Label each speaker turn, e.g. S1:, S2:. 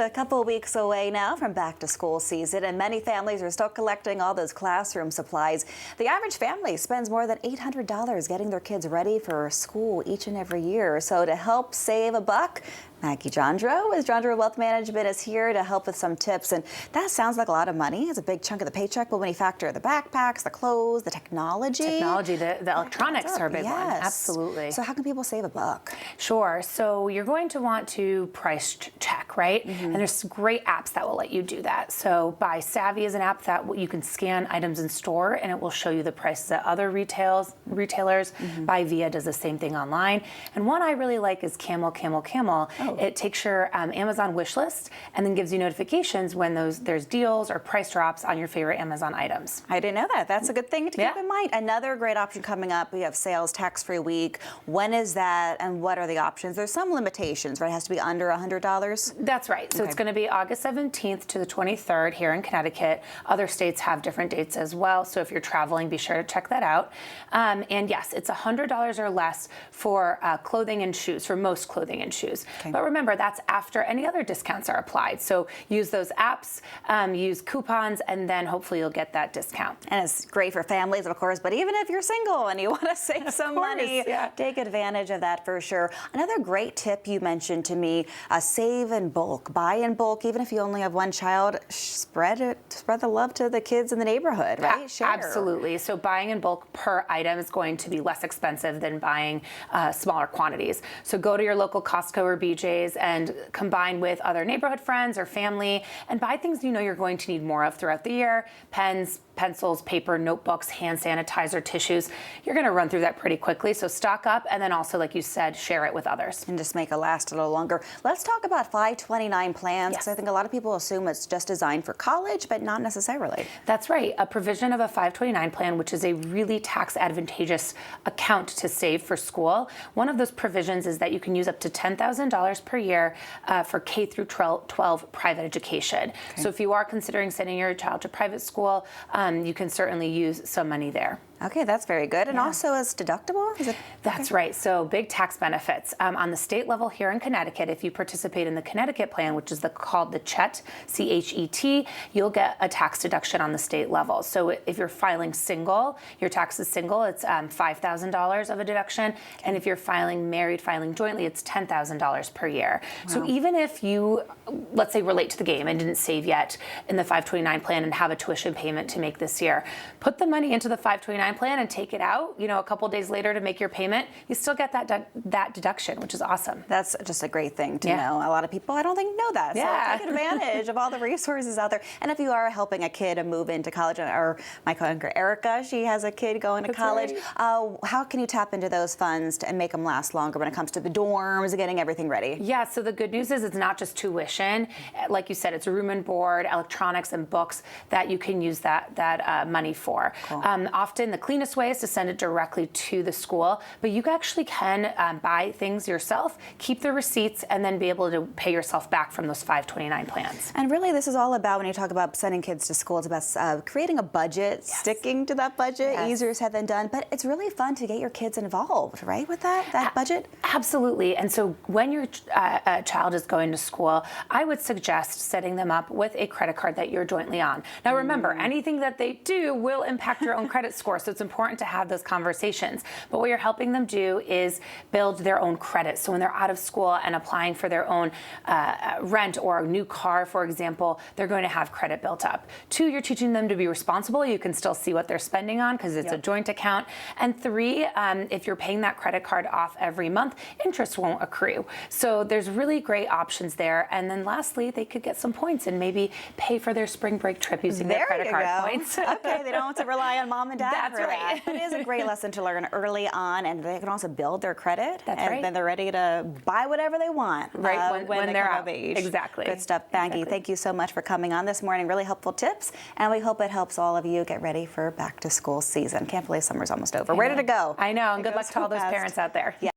S1: a couple of weeks away now from back to school season, and many families are still collecting all those classroom supplies. The average family spends more than $800 getting their kids ready for school each and every year. So to help save a buck, Maggie Jandro with Jandro Wealth Management is here to help with some tips. And that sounds like a lot of money. It's a big chunk of the paycheck, but when you factor the backpacks, the clothes, the technology.
S2: The electronics are a big one. Absolutely.
S1: So how can people save a buck?
S2: Sure. So you're going to want to price check, right? And there's great apps that will let you do that. So Buy Savvy is an app that you can scan items in store and it will show you the prices at other retailers. Buy Via does the same thing online. And one I really like is Camel. It takes your Amazon wish list and then gives you notifications when there's deals or price drops on your favorite Amazon items.
S1: I didn't know that. That's a good thing to keep in mind. Another great option coming up, we have sales tax-free week. When is that and what are the options? There's some limitations, right? It has to be under $100?
S2: That's right. So it's going to be August 17th to the 23rd here in Connecticut. Other states have different dates as well. So if you're traveling, be sure to check that out. And yes, it's $100 or less for clothing and shoes, for most clothing and shoes. But remember, that's after any other discounts are applied. So use those apps, use coupons, and then hopefully you'll get that discount.
S1: And it's great for families, of course, but even if you're single and you want to save some money, take advantage of that for sure. Another great tip you mentioned to me, save in bulk, buy in bulk, even if you only have one child, spread the love to the kids in the neighborhood, right? Share.
S2: Absolutely. So buying in bulk per item is going to be less expensive than buying smaller quantities. So go to your local Costco or BJ's and combine with other neighborhood friends or family and buy things you know you're going to need more of throughout the year. Pens, pencils, paper, notebooks, hand sanitizer, tissues. You're going to run through that pretty quickly. So stock up and then also, like you said, share it with others.
S1: And just make it last a little longer. Let's talk about 529 plans, because I think a lot of people assume it's just designed for college, but not necessarily.
S2: That's right. A provision of a 529 plan, which is a really tax advantageous account to save for school. One of those provisions is that you can use up to $10,000 per year for K through 12 private education. So if you are considering sending your child to private school, you can certainly use some money there.
S1: Okay, that's very good. And also is deductible? Is it?
S2: That's right. So big tax benefits. On the state level here in Connecticut, if you participate in the Connecticut plan, which is called the CHET, C-H-E-T, you'll get a tax deduction on the state level. So if you're filing single, your tax is single, it's $5,000 of a deduction. And if you're filing jointly, it's $10,000 per year. Wow. So even if you, let's say, relate to the game and didn't save yet in the 529 plan and have a tuition payment to make this year, put the money into the 529 plan and take it out, a couple days later to make your payment, you still get that deduction, which is awesome.
S1: That's just a great thing to know. A lot of people, I don't think, know that. So take advantage of all the resources out there. And if you are helping a kid move into college, or my coworker Erica, she has a kid going to college, how can you tap into those funds and make them last longer when it comes to the dorms and getting everything ready? Yeah,
S2: so the good news is it's not just tuition. Like you said, it's room and board, electronics, and books that you can use that money for. Cool. Often the cleanest way is to send it directly to the school, but you actually can buy things yourself, keep the receipts, and then be able to pay yourself back from those 529 plans.
S1: And really, this is all about, when you talk about sending kids to school, it's about creating a budget, sticking to that budget, easier said than done, but it's really fun to get your kids involved, right, with that budget?
S2: Absolutely. And so when your child is going to school, I would suggest setting them up with a credit card that you're jointly on. Now remember, anything that they do will impact your own credit score, so it's important to have those conversations. But what you're helping them do is build their own credit. So when they're out of school and applying for their own rent or a new car, for example, they're going to have credit built up. 2, you're teaching them to be responsible. You can still see what they're spending on because it's a joint account. And 3, if you're paying that credit card off every month, interest won't accrue. So there's really great options there. And then lastly, they could get some points and maybe pay for their spring break trip using their credit card points.
S1: Okay, they don't have to rely on mom and dad for that.
S2: Right.
S1: It is a great lesson to learn early on, and they can also build their credit. And then they're ready to buy whatever they want when they're out of age.
S2: Exactly.
S1: Good stuff. Maggie, thank you so much for coming on this morning. Really helpful tips, and we hope it helps all of you get ready for back to school season. Can't believe summer's almost over. Ready to go.
S2: I know, and good luck to all those parents out there.